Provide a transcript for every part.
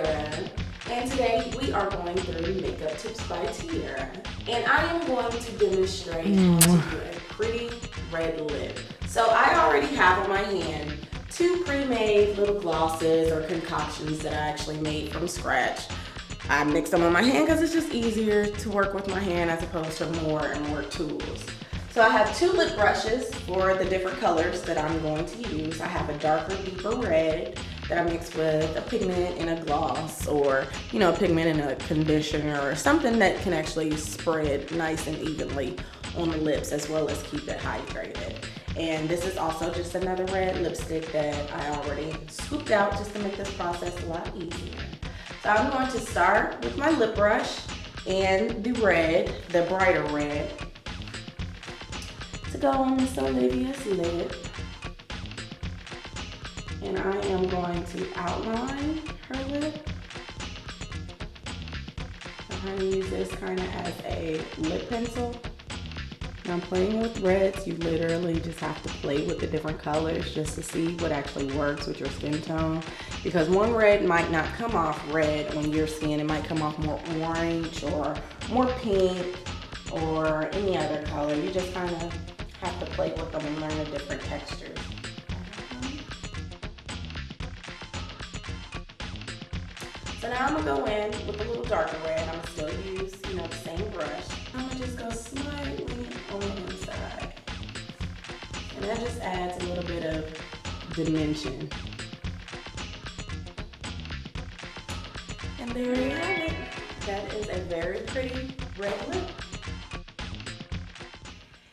Tierra, and today we are going through Makeup Tips by Tierra. And I am going to demonstrate how to do a pretty red lip. So I already have on my hand 2 pre-made little glosses or concoctions that I actually made from scratch. I mix them on my hand because it's just easier to work with my hand as opposed to more and more tools. So I have 2 lip brushes for the different colors that I'm going to use. I have a darker, deeper red that I mix with a pigment in a gloss, or a pigment in a conditioner, or something that can actually spread nice and evenly on the lips as well as keep it hydrated. And this is also just another red lipstick that I already scooped out just to make this process a lot easier. So I'm going to start with my lip brush and the red, the brighter red, to go on Miss Olivia's lip. And I am going to outline her lip. I'm going to use this kind of as a lip pencil. Now, playing with reds, you literally just have to play with the different colors just to see what actually works with your skin tone. Because one red might not come off red on your skin. It might come off more orange or more pink or any other color. You just kind of have to play with them and learn the different textures. So now I'm gonna go in with a little darker red. I'm gonna still use, the same brush. I'm gonna just go slightly on the inside. And that just adds a little bit of dimension. And there you have it. That is a very pretty red lip.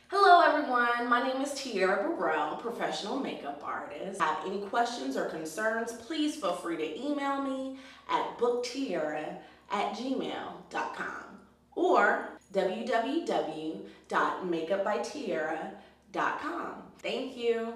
Hello everyone, my name is Tierra Burrell, professional makeup artist. If you have any questions or concerns, please feel free to email me at booktierra@gmail.com or www.makeupbytierra.com. Thank you.